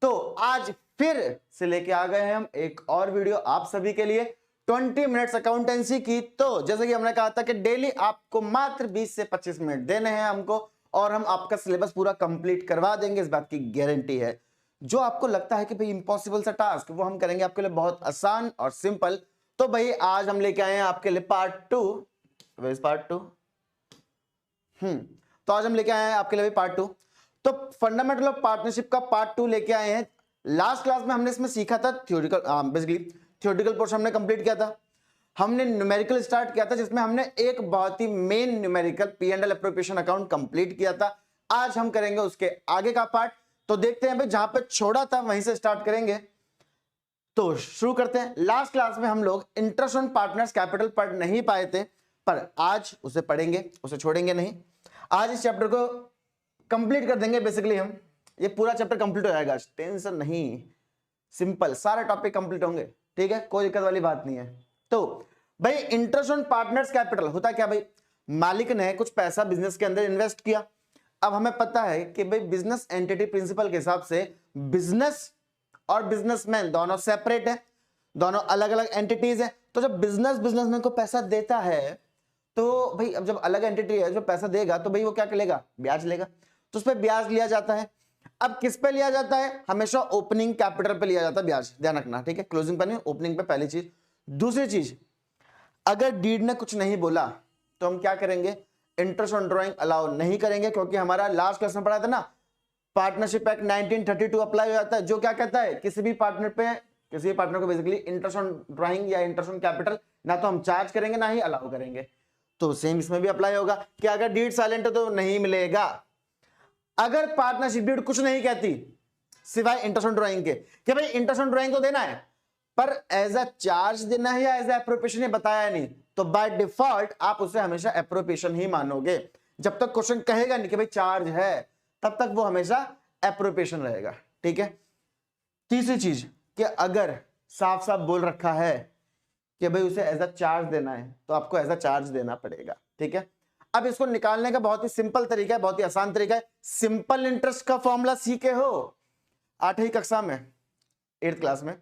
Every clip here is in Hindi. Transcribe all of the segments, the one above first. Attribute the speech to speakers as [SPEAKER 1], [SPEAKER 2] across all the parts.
[SPEAKER 1] तो आज फिर से लेके आ गए हैं हम एक और वीडियो आप सभी के लिए 20 मिनट्स अकाउंटेंसी की। तो जैसे कि हमने कहा था कि डेली आपको मात्र 20 से 25 मिनट देने हैं हमको, और हम आपका सिलेबस पूरा कंप्लीट करवा देंगे, इस बात की गारंटी है। जो आपको लगता है कि भाई इंपॉसिबल सा टास्क, वो हम करेंगे आपके लिए बहुत आसान और सिंपल। तो भाई आज हम लेके आए हैं आपके लिए पार्ट 2। तो आज हम लेके आए हैं आपके लिए पार्ट 2। तो फंडामेंटल ऑफ पार्टनरशिप का पार्ट 2 लेके आए हैं। लास्ट क्लास में हमने इसमें सीखा था थ्योरेटिकल, बेसिकली थ्योरेटिकल पोर्शन हमने कंप्लीट किया था। हमने न्यूमेरिकल स्टार्ट किया था, जिसमें हमने एक बहुत ही main numerical P&L appropriation account complete किया था। आज हम करेंगे उसके आगे का पार्ट। तो देखते हैं भाई, जहां पे छोड़ा था वहीं से स्टार्ट करेंगे। तो शुरू करते हैं। लास्ट क्लास में हम लोग इंटरेस्ट ऑन पार्टनर्स कैपिटल पढ़ नहीं पाए थे, पर आज उसे पढ़ेंगे, उसे छोड़ेंगे नहीं। आज इस चैप्टर को कंप्लीट कर देंगे। बेसिकली हम ये पूरा चैप्टर कंप्लीट हो जाएगा, टेंशन नहीं, सिंपल, सारे टॉपिक कंप्लीट होंगे, ठीक है, कोई दिक्कत वाली बात नहीं है। तो भाई इंटरेस्ट ऑन पार्टनर्स कैपिटल होता क्या भाई, मालिक ने कुछ पैसा बिजनेस के अंदर इन्वेस्ट किया। अब हमें पता है कि भाई बिजनेस एंटिटी प्रिंसिपल के हिसाब से बिजनेस और बिजनेसमैन दोनों सेपरेट है, दोनों अलग अलग एंटिटीज है। तो जब बिजनेसमैन को पैसा देता है, तो भाई अब जब अलग एंटिटी है जो पैसा देगा, तो भाई वो क्या लेगा, ब्याज लेगा। तो उस पर ब्याज लिया जाता है। अब किस पे लिया जाता है, हमेशा ओपनिंग कैपिटल पे लिया जाता है ब्याज, ध्यान रखना, ठीक है। क्लोजिंग पे नहीं, ओपनिंग पे पहली चीज। दूसरी चीज, अगर डीड ने कुछ नहीं बोला तो हम क्या करेंगे, इंटरेस्ट ऑन ड्रॉइंग अलाउ नहीं करेंगे, क्योंकि हमारा लास्ट क्लास में पढ़ा था ना, पार्टनरशिप एक्ट 1932 अप्लाई हो जाता है, जो क्या कहता है, किसी भी पार्टनर को बेसिकली इंटरेस्ट ऑन ड्रॉइंग या इंटरेस्ट ऑन कैपिटल ना तो हम चार्ज करेंगे ना ही अलाउ करेंगे। तो सेम इसमें भी अप्लाई होगा कि अगर डीड साइलेंट है तो नहीं मिलेगा। अगर पार्टनरशिप डीड कुछ नहीं कहती सिवाय इंटरेस्ट ऑन ड्रॉइंग के, कि भाई इंटरेस्ट ऑन ड्रॉइंग तो देना है, पर एज अ चार्ज देना है या एज अ एप्रोप्रिएशन बताया नहीं, तो बाय डिफॉल्ट आप उसे हमेशा एप्रोप्रिएशन ही मानोगे। जब तक क्वेश्चन कहेगा नहीं कि भाई चार्ज है, तब तक वो हमेशा एप्रोप्रिएशन रहेगा, ठीक है। तीसरी चीज कि अगर साफ साफ बोल रखा है कि भाई उसे एज अ चार्ज देना है, तो आपको एज अ चार्ज देना पड़ेगा, ठीक है। अब इसको निकालने का बहुत ही सिंपल तरीका है, बहुत ही आसान तरीका है। सिंपल इंटरेस्ट का फॉर्मूला सीखे हो 8वीं कक्षा में, 8th क्लास में।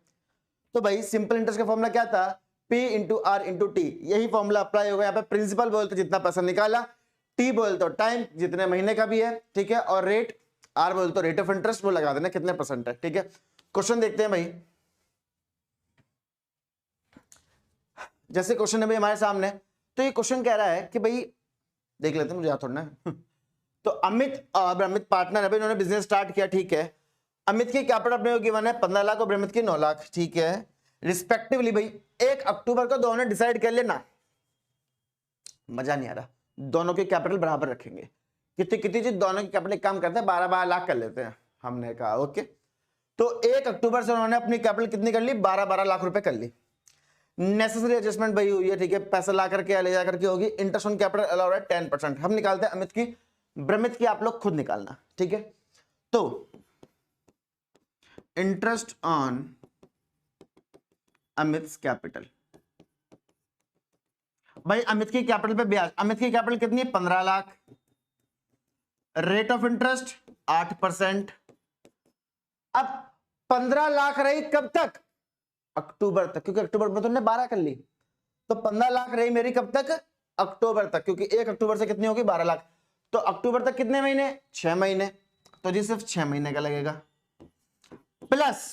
[SPEAKER 1] तो भाई सिंपल इंटरेस्ट का फॉर्मूला क्या था, P into R into T. यही फॉर्मूला अप्लाई होगा यहाँ पे। प्रिंसिपल बोलते जितना पैसा निकाला, टी बोलते हो टाइम जितने महीने का भी है, ठीक है, और रेट आर बोलते रेट ऑफ इंटरेस्ट, वो लगा देना कितने % है, ठीक है। क्वेश्चन देखते हैं भाई। जैसे क्वेश्चन है भाई हमारे सामने, तो ये क्वेश्चन कह रहा है कि भाई देख लेते हैं, मुझे याद थोड़ा ना। तो अमित पार्टनर है भाई, उन्होंने बिजनेस स्टार्ट किया, ठीक है। अमित की कैपिटल अपने गिवन है 15 लाख और अमित की 9 लाख, ठीक है। रिस्पेक्टिवली भाई 1 अक्टूबर को दोनों डिसाइड कर लेना, मजा नहीं आ रहा, दोनों की कैपिटल बराबर रखेंगे। कितनी चीज दोनों की कैपिटल काम करते हैं, 12 लाख कर लेते हैं, हमने कहा ओके। तो 1 अक्टूबर से उन्होंने अपनी कैपिटल कितनी कर ली, 12 लाख रुपए कर ली। नेसेसरी एडजस्टमेंट भाई हुई है, ठीक है, पैसा ला करके या ले जा करके होगी। इंटरेस्ट ऑन कैपिटल अलाउड है 10%। हम निकालते हैं अमित की, ब्रमित की आप लोग खुद निकालना, ठीक है। तो इंटरेस्ट ऑन अमित कैपिटल, भाई अमित की कैपिटल पे ब्याज, अमित की कैपिटल कितनी है, 15 लाख। Rate of interest 8%। अब 15 लाख रही कब तक, अक्टूबर तक, क्योंकि अक्टूबर में तुमने 12 कर ली, तो 15 लाख रही मेरी कब तक, अक्टूबर तक, क्योंकि 1 अक्टूबर से कितनी होगी, 12 लाख। तो अक्टूबर तक कितने महीने, 6 महीने, तो जी सिर्फ 6 महीने का लगेगा, प्लस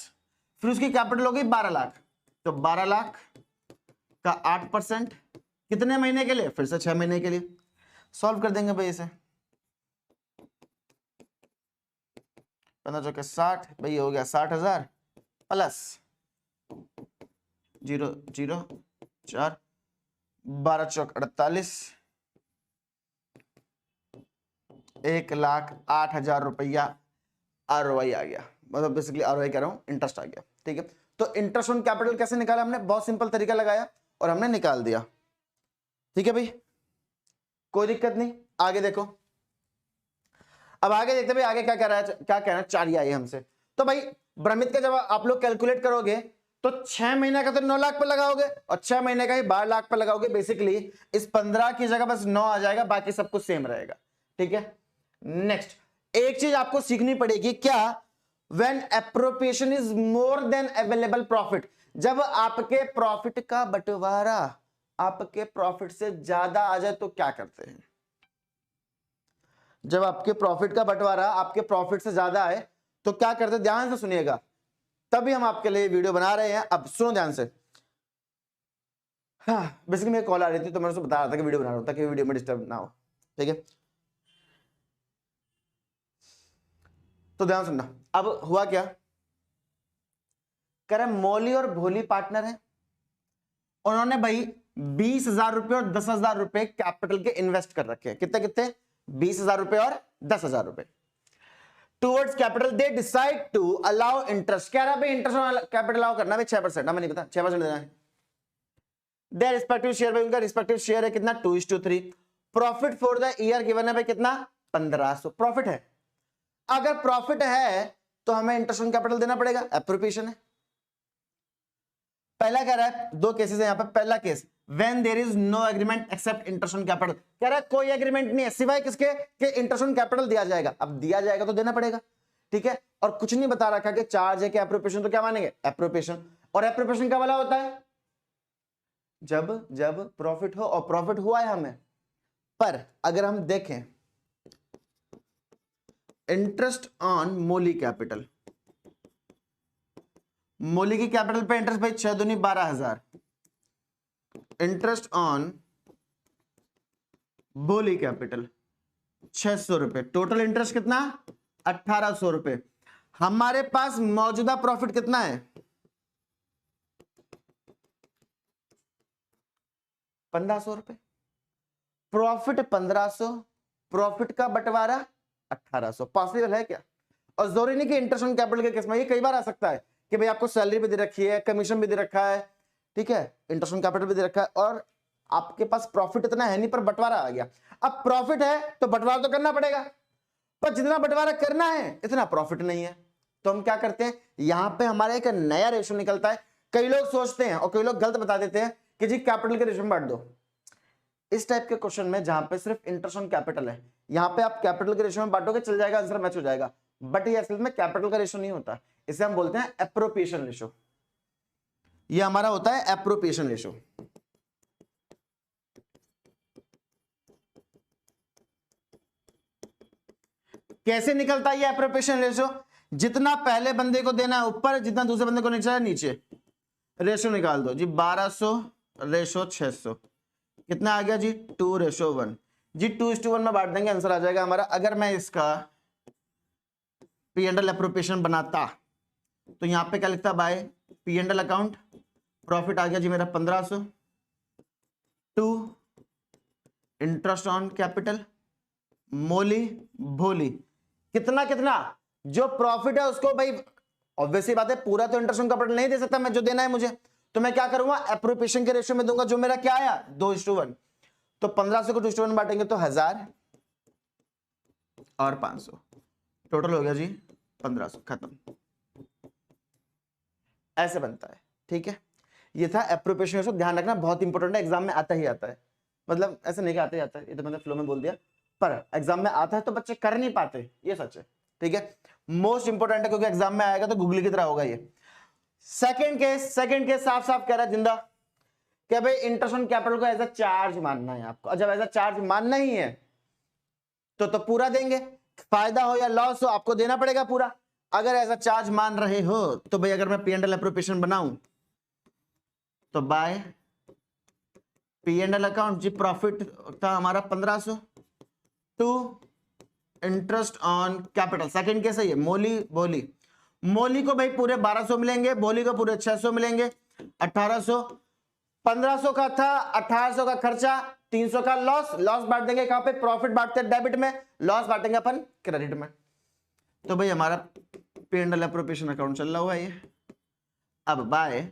[SPEAKER 1] फिर उसकी कैपिटल होगी 12 लाख, तो 12 लाख का 8% कितने महीने के लिए, फिर से 6 महीने के लिए। सॉल्व कर देंगे भाई इसे, 15 चौके 60, भाई हो गया 60,000 प्लस 0 0 4, 12 चौक 48, 1,08,000 रुपया ROI आ गया, मतलब बेसिकली ROI कह रहा हूं, इंटरेस्ट आ गया, ठीक है। तो इंटरेस्ट ऑन कैपिटल कैसे निकाला हमने, बहुत सिंपल तरीका लगाया और हमने निकाल दिया, ठीक है भाई, कोई दिक्कत नहीं। आगे देखो, अब आगे देखते भाई आगे क्या कह रहा है, क्या कहना चाह रही है हमसे। तो भाई भ्रमित का जब आप लोग कैलकुलेट करोगे तो 6 महीने का तो 9 लाख पे लगाओगे और 6 महीने का ही 12 लाख पे लगाओगे। बेसिकली इस 15 की जगह बस 9 आ जाएगा, बाकी सब कुछ सेम रहेगा, ठीक है। नेक्स्ट एक चीज आपको सीखनी पड़ेगी, क्या, when appropriation is more than available profit, जब आपके प्रॉफिट का बंटवारा आपके प्रॉफिट से ज्यादा आ जाए तो क्या करते हैं? जब आपके प्रॉफिट का बंटवारा आपके प्रॉफिट से ज्यादा आए तो क्या करते हैं? ध्यान से सुनिएगा, तभी हम आपके लिए वीडियो बना रहे हैं। अब सुनो ध्यान से। हाँ, बेसिकली मेरे कॉल आ रही थी तो मैं उसको बता रहा था कि वीडियो बना रहा हूं ताकि वीडियो में डिस्टर्ब ना हो, ठीक है? तो ध्यान सुनना। अब हुआ क्या, कह रहे मौली और भोली पार्टनर है, उन्होंने भाई 20,000 रुपए और 10,000 रुपए कैपिटल के इन्वेस्ट कर रखे हैं। कितने कितने? 20,000 रुपए और 10,000 रुपए। Towards capital they decide to allow interest. कह रहा भाई इंटरेस्ट कैपिटल अलाउ करना भाई 6%, हमें नहीं पता 6% देना है। देयर रिस्पेक्टिव शेयर, भाई उनका रिस्पेक्टिव शेयर है कितना? 2:3। Profit for the year given है भाई कितना? 1500 प्रॉफिट है। अगर प्रॉफिट है तो हमें इंटरेस्ट ऑन कैपिटल देना पड़ेगा, एप्रोप्रिएशन है। पहला कह रहा है, दो केसेस है यहां पर। पहला case when there is no agreement except interest on capital, कह रहा है कोई एग्रीमेंट नहीं है सिवाय किसके कि इंटरेस्ट ऑन कैपिटल दिया जाएगा। अब दिया जाएगा तो देना पड़ेगा, ठीक है? और कुछ नहीं बता रखा कि चार्ज है कि एप्रोप्रिएशन, तो क्या मानेंगे? एप्रोप्रिएशन। और एप्रोप्रिएशन कब वाला होता है? जब जब प्रॉफिट हो, और प्रॉफिट हुआ है हमें। पर अगर हम देखें इंटरेस्ट ऑन मोली कैपिटल, मोली की कैपिटल पे इंटरेस्ट भाई 6 दूनी 12,000, इंटरेस्ट ऑन बोली कैपिटल 600 रुपए, टोटल इंटरेस्ट कितना? 1,800 रुपए। हमारे पास मौजूदा प्रॉफिट कितना है? 1,500 रुपए। प्रॉफिट 1,500, प्रॉफिट का बंटवारा 1,800। पॉसिबल है क्या? और जरूरी नहीं कि इंटरेस्ट ऑन कैपिटल के केस में, ये कई बार आ सकता है कि भाई आपको सैलरी भी दे रखी है, कमीशन भी दे रखा है, ठीक है, इंटरेस्ट ऑन कैपिटल भी दे रखा है, और आपके पास प्रॉफिट इतना है नहीं पर बंटवारा आ गया। अब प्रॉफिट है तो बंटवारा तो करना पड़ेगा, पर जितना बंटवारा करना है इतना प्रॉफिट नहीं है। तो हम क्या करते हैं, यहां पे हमारा एक नया रेशो निकलता है। कई लोग सोचते हैं और कई लोग गलत बता देते हैं कि जी कैपिटल के रेशो में बांट दो। इस टाइप के क्वेश्चन में जहां पे सिर्फ इंटरेस्ट ऑन कैपिटल है, यहां पे आप कैपिटल के रेशो में बांटोगे, चल जाएगा, आंसर मैच हो जाएगा। बट ये असल में कैपिटल का रेशो नहीं होता, इसे हम बोलते हैं एप्रोप्रिएशन रेशो। ये हमारा होता है एप्रोप्रिएशन रेशो। कैसे निकलता है ये एप्रोप्रिएशन रेशो? जितना पहले बंदे को देना है ऊपर, जितना दूसरे बंदे को नीचे नीचे, रेशो निकाल दो जी। 1200 रेशो 600 कितना आ गया जी? 2:1 जी। 2:1 में बांट देंगे, आंसर आ जाएगा हमारा। अगर मैं इसका पी एंड एल एप्रोप्रिएशन बनाता तो यहां पे क्या लिखता? By P and L account, profit आ गया जी मेरा 1500, to interest on capital Moli Bholi, कितना कितना? जो प्रॉफिट है उसको भाई ऑब्वियसली बात है पूरा तो इंटरेस्ट ऑन कैपिटल नहीं दे सकता मैं, जो देना है मुझे, तो मैं क्या करूंगा? एप्रोप्रिएशन के रेशियो में दूंगा, जो मेरा क्या आया? 2:1। तो 1500 को 2:1 बांटेंगे तो 1000 और 500, टोटल हो गया जी 1500, खत्म। ऐसे बनता है, ठीक है? ये था एप्रोप्रिएशन रेशियो। ध्यान रखना, बहुत इंपॉर्टेंट है, एग्जाम में आता ही आता है। मतलब ऐसे नहीं कि आता ही आता है, ये तो मैंने फ्लो में बोल दिया, पर एग्जाम में आता है तो बच्चे कर नहीं पाते, ये सच है, ठीक है? मोस्ट इंपॉर्टेंट है क्योंकि एग्जाम में आएगा तो गूगल की तरह होगा ये। सेकंड केस साफ साफ कह रहा है जिंदा कि भाई इंटरेस्ट ऑन कैपिटल को एज अ चार्ज मानना है आपको, और जब एज अ चार्ज मानना ही है तो पूरा देंगे, फायदा हो या लॉस हो आपको देना पड़ेगा पूरा। अगर एज अ चार्ज मान रहे हो तो भाई अगर मैं पी एंड एल एप्रोप्रिएशन बनाऊं तो by P and L account जी, प्रॉफिट था हमारा 1500, to interest on capital. Second case है ये मोली भोली, मोली को भाई पूरे 1200 मिलेंगे, भोली को पूरे 600 मिलेंगे, 1800। 1500 का था, 1800 का खर्चा, 300 का लॉस। लॉस बांट देंगे कहां पे? प्रॉफिट बांटते हैं डेबिट में, लॉस बांटेंगे अपन क्रेडिट में। तो भाई हमारा P and L appropriation account चल रहा हुआ है ये। अब बाय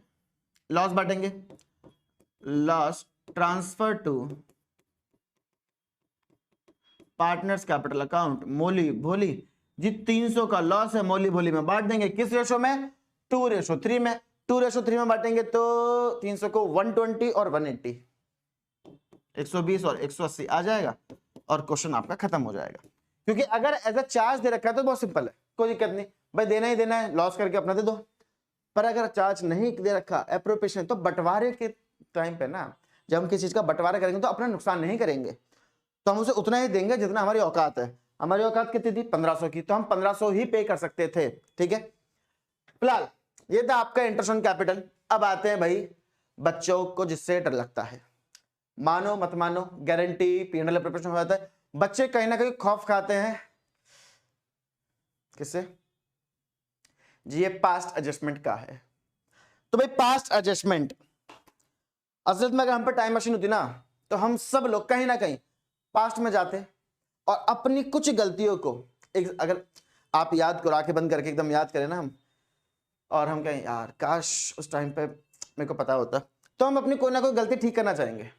[SPEAKER 1] लॉस बांटेंगे, loss transfer to partners capital account Moli Bholi ji. 300 का लॉस है, मोली भोली में बांट देंगे, किस रेशो में? 2:3 में। 2:3 में बांटेंगे तो 300 को 120 और 180, 120 और 180 आ जाएगा और क्वेश्चन आपका खत्म हो जाएगा। क्योंकि अगर एज अ चार्ज दे रखा है तो बहुत सिंपल है, कोई दिक्कत नहीं, भाई देना ही देना है, लॉस करके अपना दे दो। पर अगर चार्ज नहीं दे रखा एप्रोप्रिएशन, तो बंटवारे के टाइम पे ना, जब हम किसी चीज का बंटवारा करेंगे तो अपना नुकसान नहीं करेंगे, तो हम उसे उतना ही देंगे जितना हमारी औकात है। हमारी औकात कितनी थी? 1500 की, तो हम 1500 ही पे कर सकते थे। ठीक है, फिलहाल ये था आपका इंटरेस्ट ऑन कैपिटल। अब आते हैं भाई बच्चों को जिससे डर लगता है, मानो मत मानो, गारंटी पीएनएल प्रिपरेशन हो जाता है, बच्चे कहीं ना कहीं खौफ खाते हैं किससे जी? ये पास्ट एडजस्टमेंट का है। तो भाई पास्ट एडजस्टमेंट, असल में अगर हम पे टाइम मशीन होती ना, तो हम सब लोग कहीं ना कहीं पास्ट में जाते और अपनी कुछ गलतियों को, अगर आप याद करो, आंखें बंद करके एकदम याद करें ना हम, और हम कहें यार काश उस टाइम पे मेरे को पता होता, तो हम अपनी कोई ना कोई गलती ठीक करना चाहेंगे।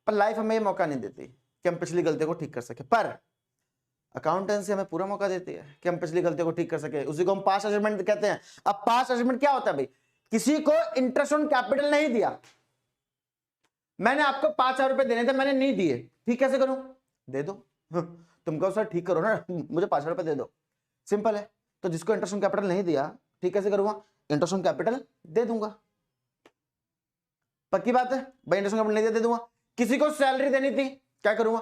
[SPEAKER 1] पर लाइफ हमें ये मौका नहीं देती कि हम पिछली गलतियों को ठीक कर सके। पर अकाउंटेंसी हमें पूरा मौका देती है कि हम पिछली गलतियों को ठीक कर सके। उसी को हम पास्ट एडजस्टमेंट कहते हैं। अब पास्ट एडजस्टमेंट क्या होता है भाई? किसी को इंटरेस्ट ऑन कैपिटल नहीं दिया, मैंने आपको 5,000 रुपए देने थे, मैंने नहीं दिए, ठीक कैसे करूं? दे दो। तुम कहो सर ठीक करो ना, मुझे 5,000 रुपए दे दो, सिंपल है। तो जिसको इंटरेस्ट ऑन कैपिटल नहीं दिया, ठीक कैसे करूंगा? इंटरेस्ट ऑन कैपिटल दे दूंगा। पक्की बात है भाई, इंटरेस्ट ऑन कैपिटल नहीं दे दूंगा। किसी को सैलरी देनी थी, क्या करूंगा?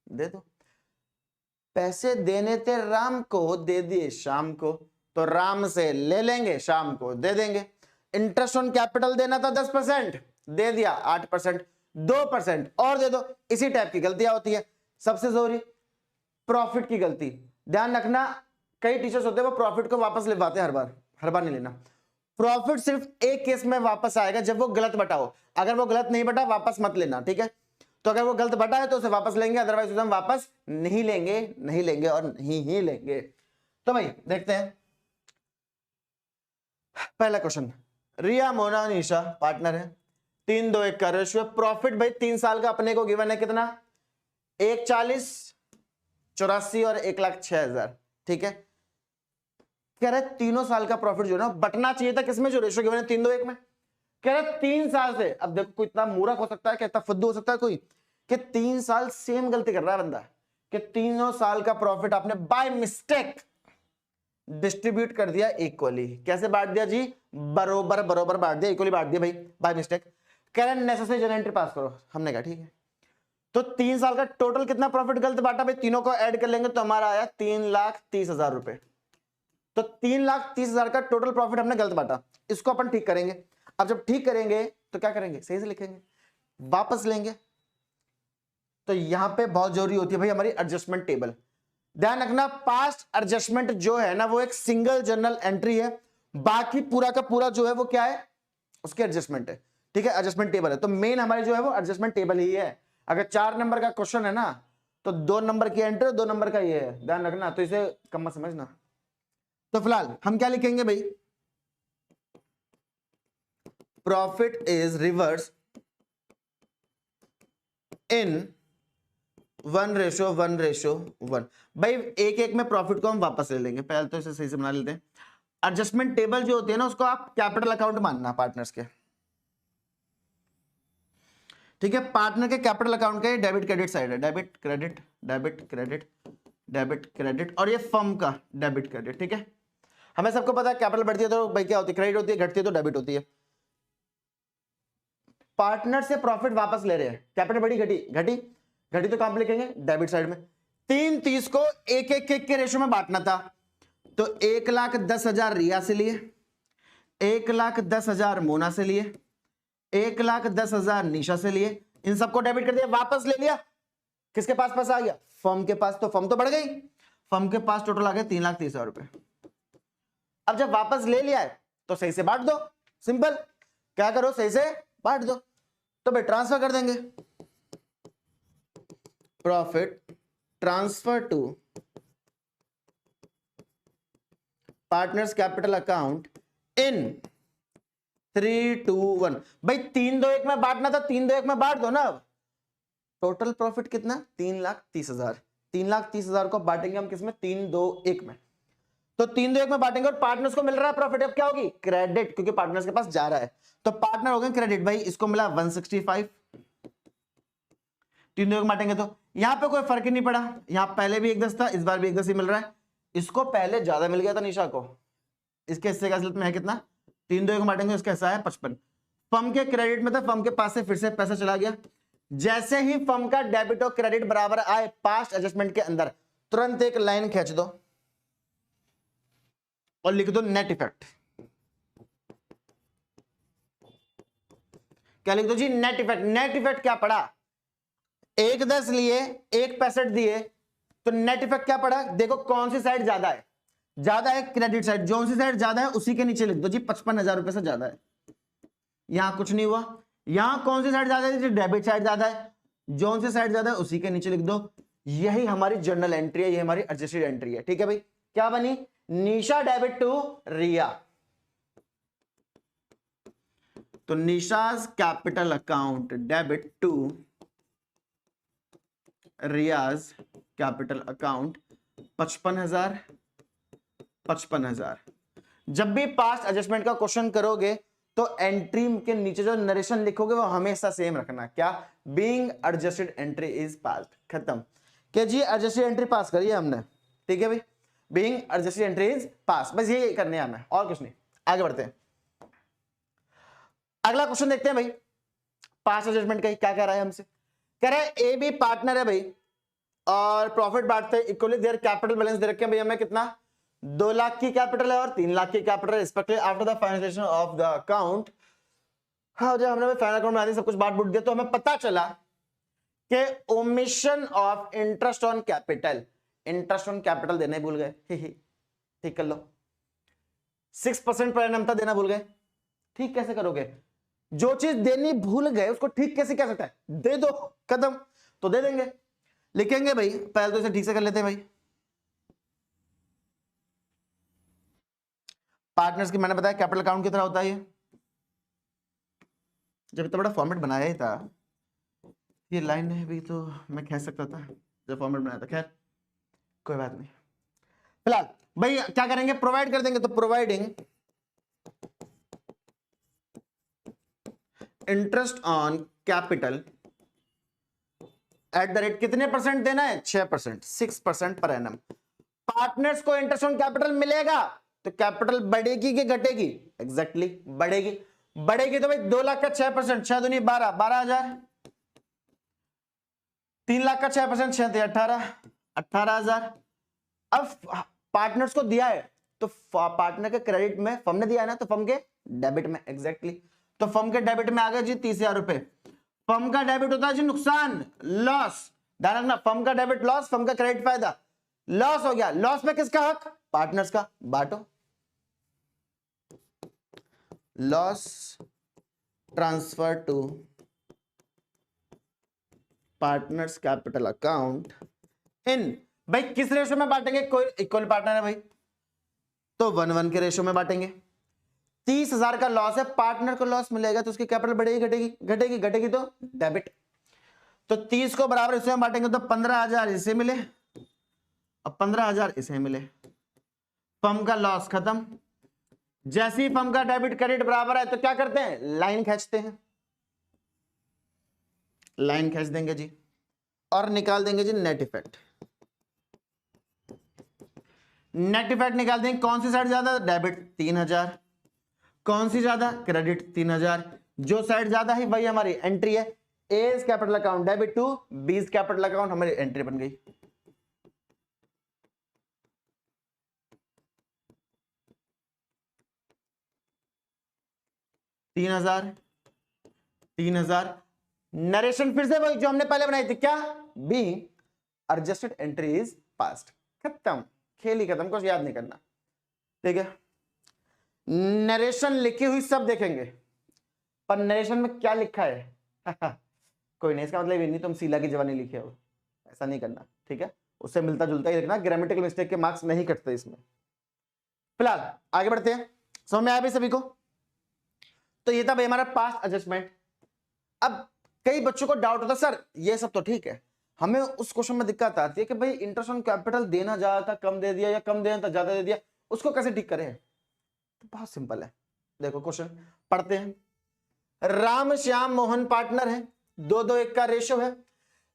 [SPEAKER 1] दे दो। पैसे देने थे राम को, दे दिए शाम को, तो राम से ले लेंगे, शाम को दे देंगे। इंटरेस्ट ऑन कैपिटल देना था 10%, दे दिया 8%, 2% और दे दो। इसी टाइप की गलतियां होती है। सबसे जरूरी प्रॉफिट की गलती, ध्यान रखना, कई टीचर्स होते हैं वो प्रॉफिट को वापस लिखवाते हैं, हर बार नहीं लेना। प्रॉफिट सिर्फ एक केस में वापस आएगा, जब वो गलत बटा हो। अगर वो गलत नहीं बटा, वापस मत लेना, ठीक है? तो अगर वो गलत बटा है तो उसे वापस लेंगे, अदरवाइज उसे हम वापस नहीं लेंगे, नहीं लेंगे और नहीं ही लेंगे। तो भाई देखते हैं पहला क्वेश्चन। रिया, मोना, निशा पार्टनर है, 3-2-1 का रेशियो। प्रॉफिट भाई 3 साल का अपने को गिवन है कितना? 1,40, 84 और 1,06,000। ठीक है, कह रहे तीनों साल का प्रॉफिट जो है ना बटना चाहिए था किसमें? जो रेशियो गिवन है 3-2-1 में। कह रहे 3 साल से, अब देखो कोई इतना मूर्ख हो सकता है, क्या इतना फुद्दू हो सकता है कोई कि 3 साल सेम गलती कर रहा है बंदा, कि तीनों साल का प्रॉफिट आपने बाय मिस्टेक डिस्ट्रीब्यूट कर दिया इक्वली। कैसे बांट दिया जी? बरोबर बरोबर बांट दिया, इक्वली बांट दिया भाई बाय मिस्टेक। कह रहे नेसेसरी जनरल एंट्री पास करो। हमने कहा ठीक है। तो 3 साल का टोटल कितना प्रॉफिट गलत बांटा भाई? तीनों को ऐड कर लेंगे तो हमारा आया 3,30,000 रुपए। तो 3,30,000 का टोटल प्रॉफिट हमने गलत बांटा, इसको अपन ठीक करेंगे। अब जब ठीक करेंगे तो क्या करेंगे? सही से लिखेंगे, वापस लेंगे। तो यहां पे बहुत जरूरी होती है भाई हमारी एडजस्टमेंट टेबल। ध्यान रखना, पास्ट एडजस्टमेंट जो है ना वो एक सिंगल जर्नल एंट्री है, बाकी पूरा का पूरा जो है वो क्या है? उसके एडजस्टमेंट है। ठीक है, एडजस्टमेंट टेबल है। तो मेन हमारी जो है वो एडजस्टमेंट टेबल ही है। अगर 4 नंबर का क्वेश्चन है ना, तो 2 नंबर की एंट्री, 2 नंबर का ये है, ध्यान रखना। तो इसे कम मत समझना। तो फिलहाल हम क्या लिखेंगे भाई? प्रॉफिट इज रिवर्स इन 1:1:1। भाई एक एक में प्रॉफिट को हम वापस ले लेंगे। पहले तो इसे सही से बना लेते हैं। एडजस्टमेंट टेबल जो होती है ना, उसको आप कैपिटल अकाउंट मानना पार्टनर्स के। ठीक है, पार्टनर के कैपिटल अकाउंट का डेबिट क्रेडिट साइड है, debit credit, debit credit, debit credit, और ये फर्म का डेबिट क्रेडिट। ठीक है, हमें सबको पता है कैपिटल बढ़ती है तो भाई क्या होती है? क्रेडिट होती है, घटती है तो डेबिट होती है। पार्टनर से प्रॉफिट वापस ले रहे हैं, कैपिटल बढ़ी घटी, घटी घटी तो कहां पे लिखेंगे? डेबिट साइड में। 3,30 को एक के रेशियो में बांटना था, तो 1,10,000 रिया से लिए, 1,10,000 मोना से लिए, 1,10,000 निशा से लिए। इन सबको डेबिट कर दिया, वापस ले लिया। किसके पास पैसा आ गया? फर्म के पास। तो फर्म तो बढ़ गई, फर्म के पास टोटल आ गया 3,30,000 रुपए। अब जब वापस ले लिया है तो सही से बांट दो, सिंपल। क्या करो? सही से बांट दो। तो भाई ट्रांसफर कर देंगे, profit transfer to partners capital account in 3:2:1। भाई 3-2-1 में बांटना था, 3-2-1 में बांट दो ना। अब टोटल प्रॉफिट कितना? 3,30,000। 3,30,000 को बांटेंगे हम किसमें? 3-2-1 में। तो 3-2-1 में बांटेंगे और पार्टनर्स को मिल रहा है प्रॉफिट। अब क्या होगी? क्रेडिट, क्योंकि पार्टनर्स के पास जा रहा है। तो पार्टनर हो गए क्रेडिट। भाई इसको मिला 165, 3-2-1 बांटेंगे तो यहां पे कोई फर्क ही नहीं पड़ा। यहां पहले भी 1,10 था, इस बार भी 1,10 ही मिल रहा है। इसको पहले ज्यादा मिल गया था निशा को, इसके हिस्से का असलियत में है कितना, 3 2 बांटेंगे, इसका हिस्सा है 55। फर्म के क्रेडिट में था, फर्म के पास से फिर से पैसा चला गया। जैसे ही फर्म का डेबिट और क्रेडिट बराबर आए पास्ट एडजस्टमेंट के अंदर, तुरंत एक लाइन खींच दो और लिख दो नेट इफेक्ट। क्या लिख दो जी, नेट इफेक्ट। नेट इफेक्ट क्या पड़ा, 1 10 लिए 1 65 दिए, तो नेट इफेक्ट क्या पड़ा, देखो कौन सी साइड ज्यादा है, ज्यादा है क्रेडिट साइड, जो सी साइड ज्यादा है उसी के नीचे लिख दो जी 55,000 रुपए से ज्यादा है। यहां कुछ नहीं हुआ, यहां कौन सी साइड ज्यादा है, डेबिट साइड ज्यादा है, जो सी साइड ज्यादा है उसी के नीचे लिख दो। यही हमारी जर्नल एंट्री है, ये हमारी एडजस्टेड एंट्री है। ठीक है भाई, क्या बनी, निशा डेबिट टू रिया, तो निशाज capital account debit to Riyaz capital account 55,000 55,000। जब भी पास्ट एडजस्टमेंट का क्वेश्चन करोगे तो एंट्री के नीचे जो नरेशन लिखोगे वो हमेशा सेम रखना, क्या, being adjusted entry is passed, खत्म। क्या जी, एडजस्टेड एंट्री पास करी है हमने, ठीक है भाई, being adjusted entry is pass, बस ये करने हैं हमें, और कुछ नहीं। आगे बढ़ते हैं, अगला क्वेश्चन देखते हैं भाई। पास्ट एडजस्टमेंट का क्या कह रहा है हमसे, कह रहा है ए बी पार्टनर है भाई और प्रॉफिट बांटते हैं इक्वली, देयर कैपिटल बैलेंस दे रखे हैं भाई हमें कितना, 2 लाख की कैपिटल है और 3 लाख की capital respectively after the finalisation of the account. हाँ, जब हमने फाइनल अकाउंट बना दिया, सब कुछ बांट बूट दिया, तो हमें पता चला कि omission of interest on capital, interest on capital देने भूल गए, ठीक कर लो। 6% पर एनम था, देना भूल गए, ठीक कैसे करोगे, जो चीज देनी भूल गए उसको ठीक कैसे कह सकता है, दे दो, कदम तो दे देंगे। लिखेंगे भाई, पहले तो इसे ठीक से कर लेते हैं भाई। पार्टनर्स की मैंने बताया कैपिटल अकाउंट की तरह होता है ये, जब इतना बड़ा फॉर्मेट बनाया ही था, ये लाइन है भी तो मैं कह सकता था जब फॉर्मेट बनाया था, खैर कोई बात नहीं। फिलहाल भाई क्या करेंगे, प्रोवाइड कर देंगे, तो providing interest on capital at the rate, कितने परसेंट देना है, 6%, 6% पर एनम। पार्टनर्स को इंटरेस्ट ऑन कैपिटल मिलेगा तो कैपिटल बढ़ेगी कि घटेगी, एग्जैक्टली बढ़ेगी। बढ़ेगी तो भाई 2 लाख का 6%, 6 दूनी 12, 12,000, 3 लाख का 6%, 6 18, 18,000। अब पार्टनर्स को दिया है तो पार्टनर के क्रेडिट में, फर्म ने दिया है ना, तो फर्म के डेबिट में, एग्जैक्टली तो फर्म के डेबिट में आ गया जी 30,000 रुपए। फर्म का डेबिट होता है जी नुकसान, लॉस, ध्यान रखना, फर्म का डेबिट लॉस, फर्म का क्रेडिट फायदा। लॉस हो गया, लॉस में किसका हक, पार्टनर्स का, बांटो। Loss transfer to partners capital account in, भाई किस रेशो में बांटेंगे, कोई इक्वल पार्टनर है भाई तो 1:1 के रेशो में बांटेंगे। 30,000 का लॉस है, पार्टनर को लॉस मिलेगा तो उसकी कैपिटल बढ़ेगी घटेगी, घटेगी घटेगी तो डेबिट, तो 30 को बराबर हिस्से में बांटेंगे तो 15,000 इसे मिले और 15,000 इसे मिले, फर्म का लॉस खत्म। जैसे ही फर्म का डेबिट क्रेडिट बराबर है तो क्या करते हैं, लाइन खींचते हैं, लाइन खींच देंगे जी और निकाल देंगे जी नेट इफेक्ट। नेट इफेक्ट निकाल देंगे, कौन सी साइड ज्यादा, डेबिट 3,000, कौन सी ज्यादा, क्रेडिट 3,000, जो साइड ज्यादा है वही हमारी एंट्री है। A capital account debit to B capital account, हमारी एंट्री बन गई। तीन हजार नरेशन फिर से वही जो हमने पहले बनाई थी, क्या, be adjusted entry is past, खत्म, खेल ही खत्म, कुछ याद नहीं करना, ठीक है। नरेशन लिखी हुई सब देखेंगे पर नरेशन में क्या लिखा है कोई नहीं, इसका मतलब ये नहीं तुम शीला की जवानी लिखे हो, ऐसा नहीं करना, ठीक है, उससे मिलता जुलता ही लिखना, ग्रामेटिकल मिस्टेक के मार्क्स नहीं कटते इसमें। फिलहाल आगे बढ़ते हैं, समझ में आया भाई सभी को। तो ये था भाई हमारा पास्ट एडजस्टमेंट। अब कई बच्चों को डाउट होता, सर ये सब तो ठीक है, हमें उस क्वेश्चन में दिक्कत आती है कि भाई इंटरेस्ट ऑन कैपिटल देना ज्यादा था कम दे दिया, या कम देना था ज्यादा दे दिया, उसको कैसे ठीक करें। तो बहुत सिंपल है, देखो क्वेश्चन पढ़ते हैं। राम श्याम मोहन पार्टनर है, 2-2-1 का रेशो है,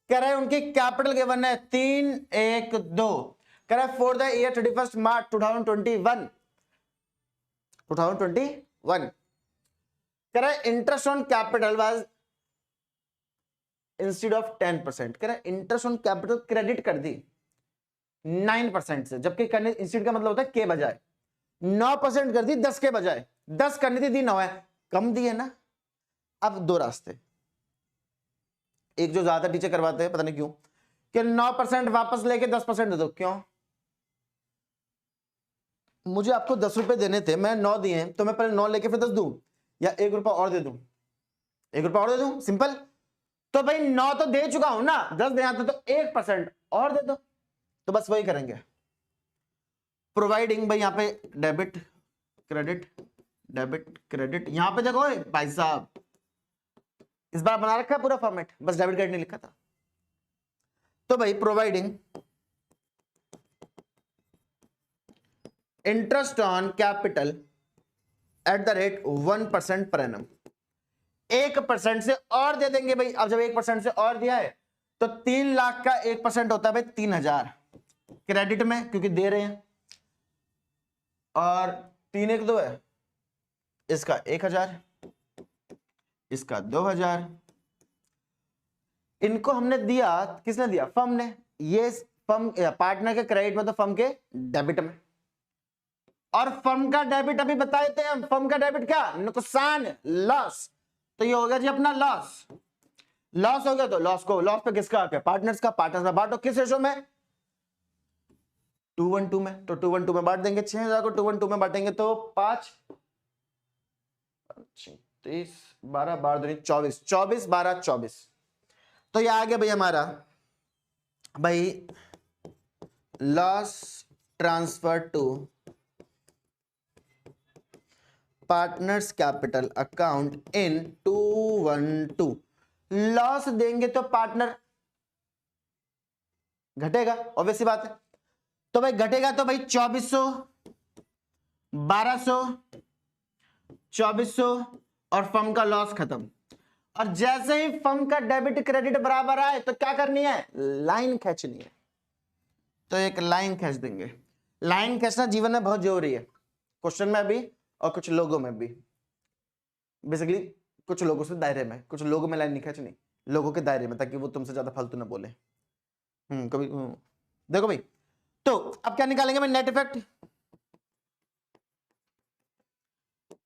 [SPEAKER 1] कह रहे हैं उनकी कैपिटल गिवन है 3-1-2, कह रहा है फॉर द ईयर 31 मार्च 2021 कह रहा है interest on capital was instead of 10%, कह रहा है इंटरेस्ट ऑन कैपिटल क्रेडिट कर दी 9% से, जबकि करने इंस्टेड का मतलब होता है के बजाय 9% कर दी 10 के बजाय, 10 करनी थी दी 9 है, कम दी है ना। अब दो रास्ते, एक जो ज्यादा टीचर करवाते हैं पता नहीं क्यों कि 9% वापस लेके 10% दे दो, क्यों? मुझे आपको 10 रुपए देने थे, मैं 9 दिए हैं, तो मैं पहले 9 लेके फिर 10 दूं या 1 रुपया और दे दूं? 1 रुपया और दे दूं, सिंपल। तो भाई 9 तो दे चुका हूं ना, 10 देना था तो 1% और दे दो, तो बस वही करेंगे। प्रोवाइडिंग, भाई यहां पे डेबिट क्रेडिट, यहां पे देखो भाई साहब इस बार बना रखा है पूरा फॉर्मेट, बस डेबिट क्रेडिट नहीं लिखा था। तो भाई providing interest on capital at the rate 1% per annum, 1% से और दे देंगे भाई। अब जब 1% से और दिया है तो 3 लाख का 1% होता है भाई 3000 क्रेडिट में, क्योंकि दे रहे हैं, और 3 1 2 है, इसका 1000, इसका 2000, इनको हमने दिया, किसने दिया? फर्म ने। ये फर्म पार्टनर के क्रेडिट में तो फर्म के डेबिट में, और फर्म का डेबिट अभी बताए थे हम, फर्म का डेबिट क्या? नुकसान, लॉस। तो ये हो गया जी अपना लॉस। लॉस हो गया तो लॉस पे किसका हक है? पार्टनर्स का। पार्टनर्स में बांटो, किस रेशो में? 2:1 में। तो 2:1 में बांट देंगे, 6000 को 2:1 में बांटेंगे तो 5 30 12 12 24 24 12 24। तो ये आ गया भाई हमारा भाई loss transfer to partners capital account in 212। Loss देंगे तो पार्टनर घटेगा, ऑब्वियस बात है। तो भाई घटेगा तो भाई 2400 1200 2400 और फर्म का लॉस खत्म। और जैसे ही फर्म का डेबिट क्रेडिट बराबर आए तो क्या करनी है? लाइन खींचनी है। तो एक लाइन खींच देंगे। लाइन खींचना जीवन में बहुत जरूरी है, क्वेश्चन में भी और कुछ लोगों में भी। बेसिकली कुछ लोगों से दायरे में, कुछ लोगों में लाइन नहीं खींचनी, लोगों के दायरे में, ताकि वो तुमसे ज्यादा फालतू ना बोले। कभी देखो भाई, तो अब क्या निकालेंगे भाई? Net effect.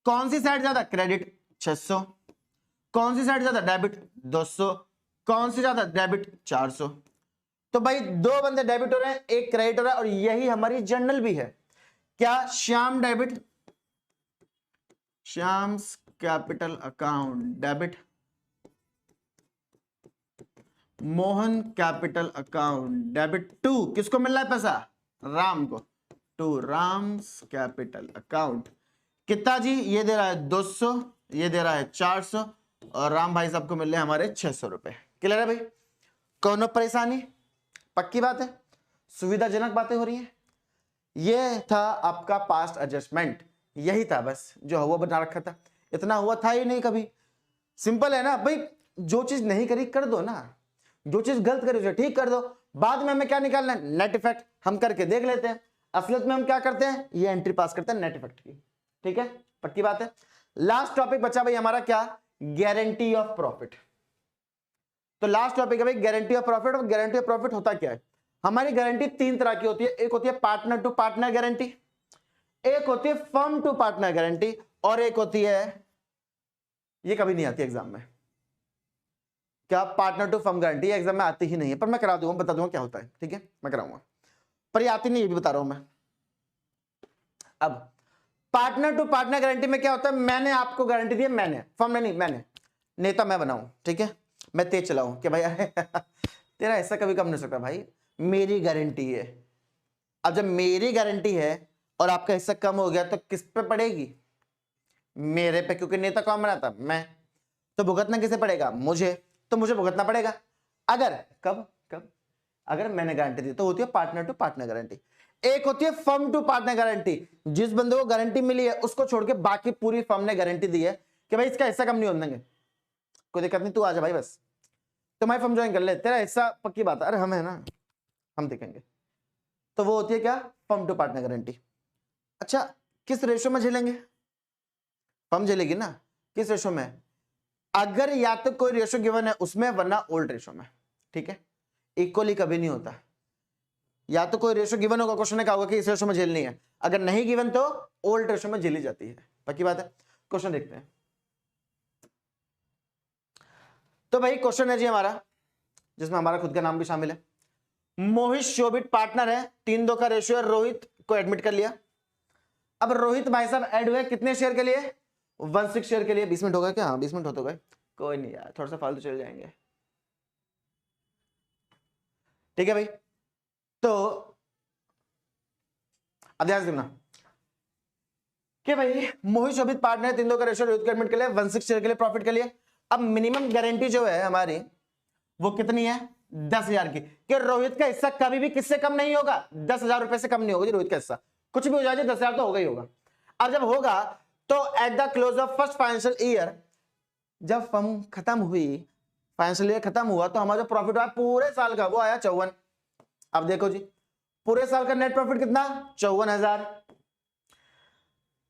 [SPEAKER 1] कौन सी साइड ज्यादा? क्रेडिट 600। कौन सी साइड ज्यादा? डेबिट 200। कौन सी ज्यादा? डेबिट 400। तो भाई 2 बंदे डेबिट हो रहे हैं, 1 क्रेडिट हो रहा है, और यही हमारी जर्नल भी है। क्या? Shyam debit, Shyam's capital account debit, Mohan capital account debit to, किसको मिल रहा है पैसा? राम को। To Ram's capital account. कितना जी? ये दे रहा है 200, ये दे रहा है 400, और राम भाई साहब को मिल रहे हैं हमारे 600 रुपए। क्लियर है भाई? कौन परेशानी? पक्की बात है, सुविधाजनक बातें हो रही हैं। ये था आपका पास्ट एडजस्टमेंट, यही था बस जो हुआ बना रखा था। इतना हुआ था ही नहीं कभी। सिंपल है ना भाई, जो चीज नहीं करी कर दो ना, जो चीज गलत करी उसे ठीक कर दो। बाद में हमें क्या निकालना है? Net effect. हम करके देख लेते हैं। असलियत में हम क्या करते हैं? ये एंट्री पास करते हैं नेट इफेक्ट की। ठीक है, पक्की बात है। लास्ट टॉपिक बचा भाई हमारा क्या? Guarantee of profit. तो लास्ट टॉपिक है भाई गारंटी ऑफ प्रॉफिट। और गारंटी ऑफ प्रॉफिट होता क्या है? हमारी गारंटी 3 तरह की होती है। एक होती है पार्टनर टू पार्टनर गारंटी, एक होती है फर्म टू पार्टनर गारंटी, और एक होती है, ये कभी नहीं आती एग्जाम में, क्या? Partner to firm guarantee. Exam में आती ही नहीं है, पर मैं करा दूंगा, बता दूंगा क्या होता है। ठीक है, मैं कराऊंगा, पर ये आती नहीं, ये भी बता रहा हूं मैं। अब पार्टनर टू पार्टनर गारंटी में क्या होता है? मैंने आपको गारंटी दी है, मैंने, फर्म ने नहीं, मैंने, नेता मैं बनाऊं, ठीक है, मैं तेज चलाऊं कि भाई तेरा ऐसा कभी कम नहीं सकता भाई, मेरी गारंटी है। अब जब मेरी गारंटी है और आपका हिस्सा कम हो गया तो किस पे पड़ेगी? मेरे पे, क्योंकि नेता कौन बनाता? मैं। तो भुगतना किसे पड़ेगा? मुझे। तो मुझे भुगतना पड़ेगा। अगर कब कब अगर मैंने गारंटी दी तो होती है पार्टनर टू पार्टनर गारंटी। एक होती है फर्म टू पार्टनर गारंटी, जिस बंदे को गारंटी मिली है उसको छोड़ के बाकी पूरी फर्म ने गारंटी दी है कि भाई इसका हिस्सा कम नहीं होने देंगे, कोई दिक्कत नहीं, तू आ जा भाई, बस तुम्हारी फर्म ज्वाइन कर ले, तेरा हिस्सा पक्की बात है। अरे हम है ना, हम देखेंगे। तो वो होती है क्या, फर्म टू पार्टनर गारंटी। अच्छा, किस रेशो में झेलेंगे, फर्म झेलेगी ना, किस रेशो में, अगर या तो कोई रेशो गिवन है उसमें, वरना ओल्ड रेशो में, ठीक है, इक्वली कभी नहीं होता, या तो कोई रेशो गिवन होगा, क्वेश्चन ने कहा होगा कि इस रेशो में झेलनी है, अगर नहीं गिवन तो ओल्ड रेशो में झेली जाती है, पक्की बात है। क्वेश्चन देखते हैं। तो भाई क्वेश्चन है जी हमारा, जिसमें हमारा खुद का नाम भी शामिल है। मोहित शोभित पार्टनर है, 3-2 का रेशियो है, रोहित को एडमिट कर लिया। अब रोहित भाई साहब ऐड हुए कितने शेयर के लिए, 1/6 शेयर के लिए। 20 मिनट हो गए क्या, हाँ 20 मिनट होते गए, कोई नहीं यार, थोड़ा सा फालतू चल जाएंगे, ठीक है भाई। तो अब ध्यान से सुनना कि भाई मोहित शोभित पार्टनर है, 3-2 का रेशियो, रोहित को एडमिट कर लिया, 1/6 शेयर के लिए प्रॉफिट के लिए। अब मिनिमम गारंटी जो है हमारी वो कितनी है, 10,000 की, कि रोहित का हिस्सा कभी भी किससे कम नहीं होगा, 10,000 रुपए से कम नहीं होगा जी रोहित का हिस्सा, कुछ भी हो जाए 10,000 तो होगा ही होगा। अब जब होगा तो at the close of first financial year, जब फर्म खत्म हुई, फाइनेंशियल ईयर खत्म हुआ, तो हमारा जो प्रॉफिट हुआ पूरे साल का वो आया 54। अब देखो जी, पूरे साल का नेट प्रॉफिट कितना, 54,000।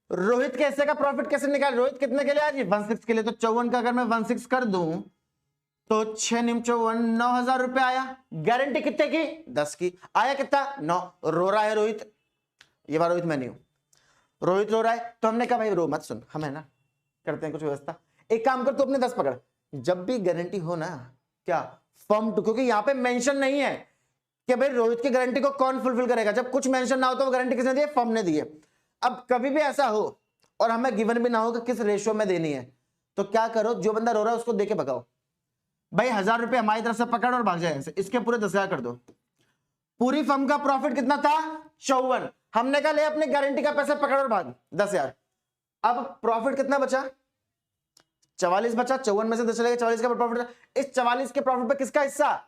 [SPEAKER 1] रोहित के हिस्से का प्रॉफिट कैसे निकाल, रोहित कितने के लिए आया जी, 1/6 के लिए, तो 54 का अगर मैं 1/6 कर दूं तो 6×54 9,000 रुपए आया। गारंटी कितने की, 10 की, आया कितना, 9। रो रहा है रोहित, ये बार रोहित मैं नहीं हूं, रोहित रो रहा है, तो हमने कहा भाई रो मत, सुन हम है ना करते हैं कुछ व्यवस्था, एक काम कर तू अपने 10 पकड़, जब भी गारंटी हो ना, क्या फर्म टू, क्योंकि यहां पे मेंशन नहीं है कि भाई रोहित की गारंटी को कौन फुलफिल करेगा, जब कुछ मेंशन ना हो तो वो गारंटी किसने दी है, फर्म ने दी है। अब कभी भी ऐसा हो और हमें गिवन भी ना हो कि किस रेशियो में देनी है, तो क्या करो, जो बंदा रो रहा है उसको देके भगाओ, भाई 1,000 रुपए हमारी तरफ से पकड़ और भाग जाए, इसके पूरे 10,000 कर दो। पूरी फर्म का प्रॉफिट कितना था, 54, हमने कहा ले अपने गारंटी का पैसा पकड़ और भाग, 10,000। अब प्रॉफिट कितना बचा, 44 बचा, 54 में से 10 चलेगा, 44 का प्रॉफिट। इस 44 के प्रॉफिट पे किसका हिस्सा,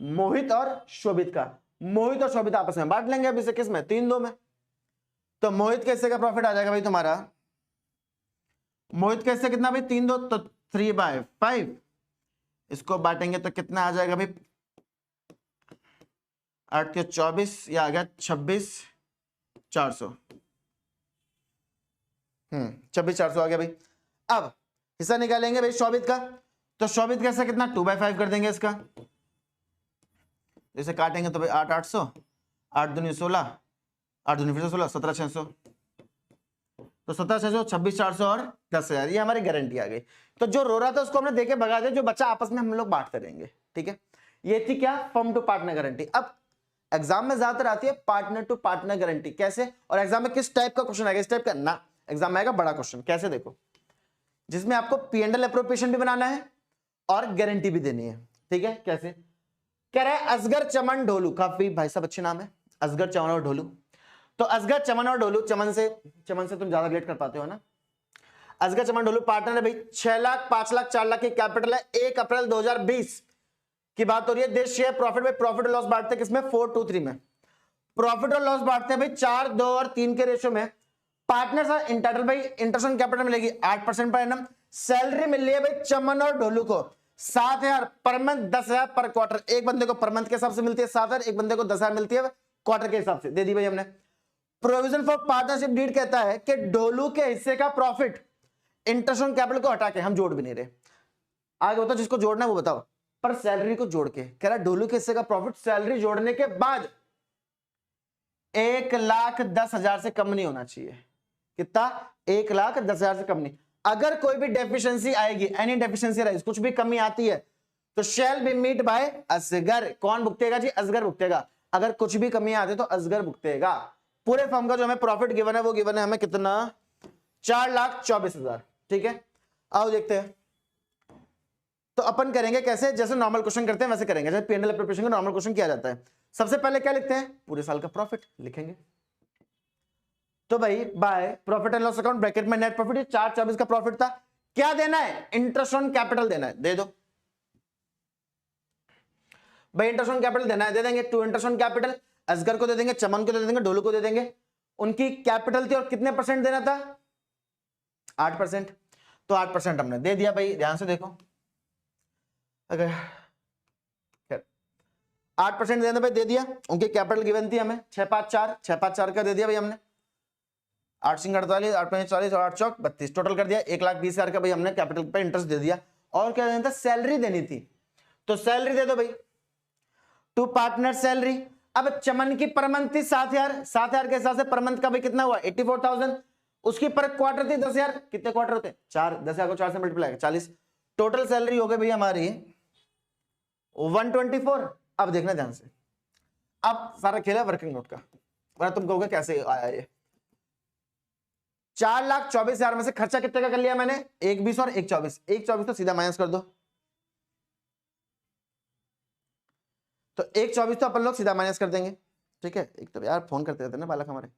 [SPEAKER 1] मोहित और शोभित का। मोहित और शोभित आपस में बांट लेंगे, अब इसे किस में, 3-2 में। तो मोहित के हिस्से का प्रॉफिट आ जाएगा भाई तुम्हारा, मोहित का हिस्सा कितना भाई, 3-2, तो 3/5, इसको बांटेंगे तो कितना आ जाएगा भाई, 8 के 24, या आ गया 26,400, 26,400 आ गया भाई। अब हिस्सा निकालेंगे भाई शोभित का, तो शोभित का हिस्सा कितना, 2/5 कर देंगे इसका, इसे काटेंगे तो भाई 8,800, 8 दूनी 16, 8 दूनी फिर से 16, 17,600, तो 17,600, 26,400 और 10,000, ये हमारी गारंटी आ गई। तो जो रो रहा था उसको हमने देके भगा दिया, जो बच्चा आपस में हम लोग बांटते रहेंगे, ठीक है। ये थी क्या, फर्म टू पार्टनर गारंटी। अब एग्जाम में ज्यादातर आती है पार्टनर टू पार्टनर गारंटी, कैसे, और एग्जाम में किस टाइप का क्वेश्चन आएगा, इस टाइप का ना, एग्जाम में आएगा बड़ा क्वेश्चन, कैसे देखो, जिसमें आपको P&L एप्रोप्रिएशन भी बनाना है और गारंटी भी देनी है, ठीक है। कैसे कह रहे हैं, असगर चमन ढोलू, काफी भाई साहब अच्छे नाम है, असगर चमन और ढोलू। तो असगर चमन और ढोलू, चमन से तुम ज्यादा रिलेट कर पाते हो ना, असगर चमन ढोलू पार्टनर है भाई, 6 लाख, 5 लाख, 4 लाख की कैपिटल है, 1 अप्रैल 2020 की बात हो रही है। दे शेयर प्रॉफिट में, प्रॉफिट और लॉस बांटते हैं किसमें, 4:3 में। प्रॉफिट और लॉस बांटते हैं भाई 4, 2 और 3 के रेशियो में। पार्टनर्स आर इंटाइटल भाई, इंटरेस्ट ऑन कैपिटल मिलेगी 8% पर एनम। सैलरी मिल रही है भाई चमन और ढोलू को 7,000 पर मंथ, 10,000 पर क्वार्टर। एक बंदे को पर मंथ के हिसाब से मिलती है 7,000, एक बंदे को 10,000 मिलती है क्वार्टर के हिसाब से, दे दी भाई हमने। प्रोविजन फॉर पार्टनरशिप डीड कहता है कि ढोलू के हिस्से का प्रॉफिट इंटरेस्ट ऑन कैपिटल को हटा के, हम जोड़ भी नहीं रहे, आगे बताओ जिसको जोड़ना है वो बताओ, पर सैलरी को जोड़ के कह रहा ढोलू के हिस्से का प्रॉफिट सैलरी जोड़ने के बाद 1,10,000 से कम नहीं होना चाहिए। कितना, 1,10,000 से कम नहीं। अगर कोई भी डेफिशिएंसी आएगी, एनी डेफिशिएंसी राइज, कुछ भी कमी आती है तो shall be met by Asgar. कौन भुगतेगा जी, असगर भुगतेगा। अगर कुछ भी कमी आती है तो असगर भुगतेगा। पूरे फर्म का जो हमें प्रॉफिट गिवन है वो गिवन है हमें कितना, 4,24,000, ठीक है। आओ देखते हैं, तो अपन करेंगे कैसे, जैसे नॉर्मल क्वेश्चन करते हैं वैसे करेंगे, जैसे P&L एप्रोप्रिएशन का नॉर्मल क्वेश्चन किया जाता है। सबसे पहले क्या लिखते हैं, पूरे साल का प्रॉफिट लिखेंगे। तो भाई by profit and loss account bracket में नेट प्रॉफिट, 4,24 का प्रॉफिट था। क्या देना है, इंटरेस्ट ऑन कैपिटल देना है, दे दो भाई, इंटरेस्ट ऑन कैपिटल देना है, दे देंगे। To interest on capital Asgar को दे देंगे, चमन को दे देंगे, ढोलू को दे देंगे। उनकी कैपिटल थी और कितने परसेंट देना था, 8%। तो 8% हमने दे दिया भाई, ध्यान से देखो। अगर 8% देना भाई, दे दिया। उनकी कैपिटल गिवन थी हमें 654 का दे दिया भाई हमने। 8 सिंह 48, 8 5 40 और 8 चौक 32, टोटल कर दिया 1,20,000 का भाई हमने कैपिटल पे इंटरेस्ट दे दिया। और क्या देना था, सैलरी देनी थी, तो सैलरी दे दो भाई, टू पार्टनर सैलरी। अब चमन की पर मंथ थी 7,000 के हिसाब से पर मंथ का भाई कितना हुआ 84,000। उसकी पर क्वार्टर थी 10,000, कितने क्वार्टर होते 4, 10,000 को 4 से मल्टीप्लाई 40। टोटल सैलरी हो गई भाई हमारी 124। अब देखना ध्यान से, अब सारा खेल है वर्किंग नोट का, वरना तुम कहोगे कैसे आया ये। 4,24,000 में से खर्चा कितने का कर लिया मैंने, 1,20 और 1,24। 1,24 तो सीधा माइनस कर दो, तो 1,24 तो अपन लोग सीधा माइनस कर देंगे, ठीक है। एक तो यार फोन करते रहते ना बालक हमारे,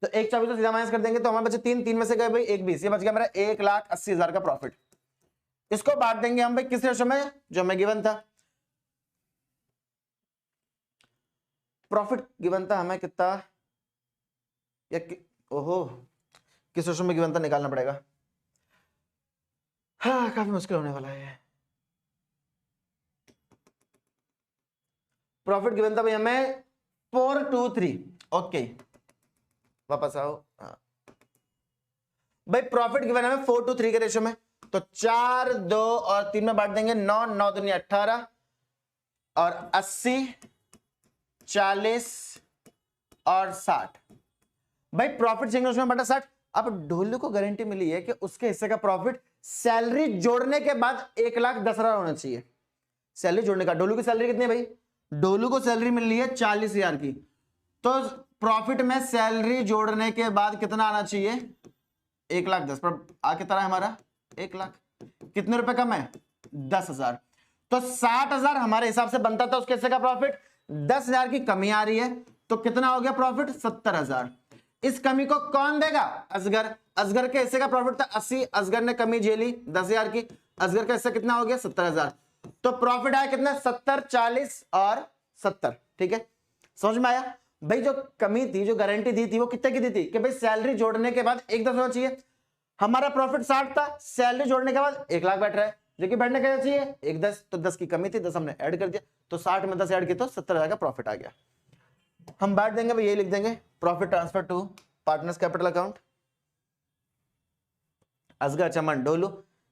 [SPEAKER 1] तो 1,24 तो सीधा माइनस कर देंगे, तो हमारे बचे 3 में से गए भाई 1,20, ये बच गया मेरा 1,80,000 का प्रॉफिट। इसको बांट देंगे हम भाई किस रेशो में, जो हमें गिवन था। प्रॉफिट गिवन था हमें कितना, या ओहो किस रेशो में गिवन था निकालना पड़ेगा, हाँ काफी मुश्किल होने वाला है। प्रॉफिट गिवन था भाई हमें 423, ओके वापस आओ। हाँ भाई प्रॉफिट गिवन है हमें 423 के रेशो में, तो 4, 2 और 3 में बांट देंगे, 9, 9 दूनी 18 और 80, 40 और 60। भाई प्रॉफिट चाहिए उसमें बटा 60। अब ढोलू को गारंटी मिली है कि उसके हिस्से का प्रॉफिट सैलरी जोड़ने के बाद 1,10,000 होना चाहिए। सैलरी जोड़ने का, डोलू की सैलरी कितनी है भाई, डोलू को सैलरी मिल रही है 40,000 की, तो प्रॉफिट में सैलरी जोड़ने के बाद कितना आना चाहिए 1,10,000 पर आ कितना है हमारा 1,00,000। कितने रुपए कम है 10,000, तो 60,000 हमारे हिसाब से बनता था उसके हिस्से का प्रॉफिट, 10,000 की कमी आ रही है, तो कितना हो गया प्रॉफिट 70,000। इस कमी को कौन देगा, असगर। असगर के हिस्से का प्रॉफिट था 80, असगर ने कमी झेली 10,000 की, असगर का हिस्सा कितना हो गया 70,000, तो प्रॉफिट आया कितना 70, 40 और 70, ठीक है। समझ में आया भाई, जो कमी थी जो गारंटी दी थी वो कितने की दी थी कि भाई सैलरी जोड़ने के बाद 1,10 होना चाहिए। हमारा प्रॉफिट 60 था, सैलरी जोड़ने के बाद 1,00,000 बैठ रहा है, जो कि बैठने का चाहिए 1,10, तो 10 की कमी थी 10 हमने ऐड कर दिया, तो 60 में 10 ऐड किया तो 70,000 का प्रॉफिट आ गया। हम बांट देंगे भाई, यही लिख देंगे profit transfer to partners capital account. Asgar Chaman Dolu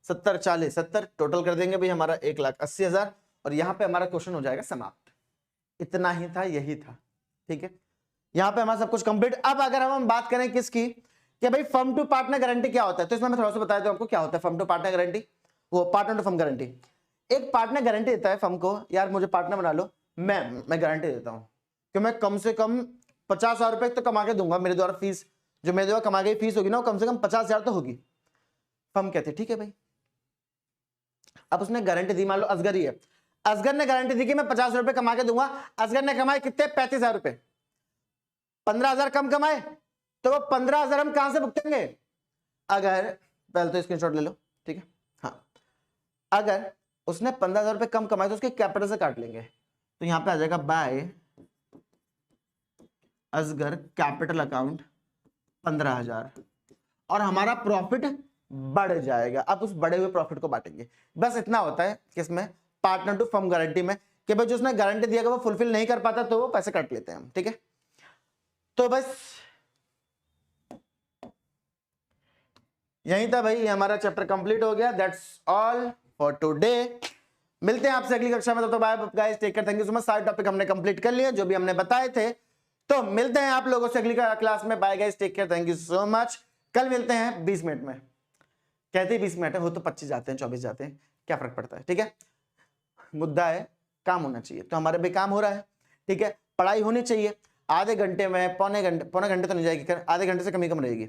[SPEAKER 1] 70, 40, 70 total कर देंगे भाई हमारा 1,80,000, और यहां पे हमारा क्वेश्चन हो जाएगा समाप्त। इतना ही था, यही था, ठीक है। यहां पे हमारा सब कुछ कंप्लीट। अब अगर हम बात करें किसकी, कि भाई फर्म टू पार्टनर गारंटी क्या होता है, तो इसमें मैं थोड़ा सा बताया आपको क्या होता है फर्म टू पार्टनर गारंटी। वो पार्टनर टू फर्म गारंटी, एक पार्टनर गारंटी देता है फर्म को, यार मुझे पार्टनर बना लो, मैं गारंटी देता हूं कि मैं कम से कम 50,000 रुपए तो कमा के दूंगा, मेरे द्वारा फीस जो मेरे द्वारा कमा गई फीस होगी ना वो कम से कम 50,000 तो होगी। फर्म कहते ठीक है भाई। अब उसने गारंटी दी, मान लो असगर ही है, असगर ने गारंटी दी कि मैं 50 रुपए कमा के दूंगा। असगर ने कमाए कितने 35,000 रुपए, 15,000 कम कमाए, तो वो 15,000 हम कहां से भुगतेंगे, अगर पहले तो स्क्रीनशॉट ले लो, ठीक है। हाँ अगर उसने 15,000 रुपए कम कमाए तो उसके कैपिटल से काट लेंगे, तो यहां पे आ जाएगा बाय असगर कैपिटल अकाउंट 15,000, और हमारा प्रॉफिट बढ़ जाएगा। अब उस बढ़े हुए प्रॉफिट को बांटेंगे। बस इतना होता है किसमें, पार्टनर टू फर्म गारंटी में, कि भाई जो उसने गारंटी दिया वो फुलफिल नहीं कर पाता तो वो पैसे काट लेते हैं हम, ठीक है। तो बस यही था भाई, हमारा चैप्टर कंप्लीट हो गया। That's all for today. मिलते हैं आपसे अगली कक्षा में, तब तक bye guys, take care, thank you so much. सारे टॉपिक हमने कंप्लीट कर लिए जो भी हमने बताए थे, तो मिलते हैं आप लोगों से अगली क्लास में। Bye guys, take care, thank you so much. कल मिलते हैं 20 मिनट में, कहते 20 मिनट है, हो तो 25 जाते हैं 24 जाते हैं, क्या फर्क पड़ता है, ठीक है। मुद्दा है काम होना चाहिए, तो हमारे भी काम हो रहा है, ठीक है। पढ़ाई होनी चाहिए, आधे घंटे में पौने घंटे तो नहीं जाएगी, आधे घंटे से कम ही कम रहेगी।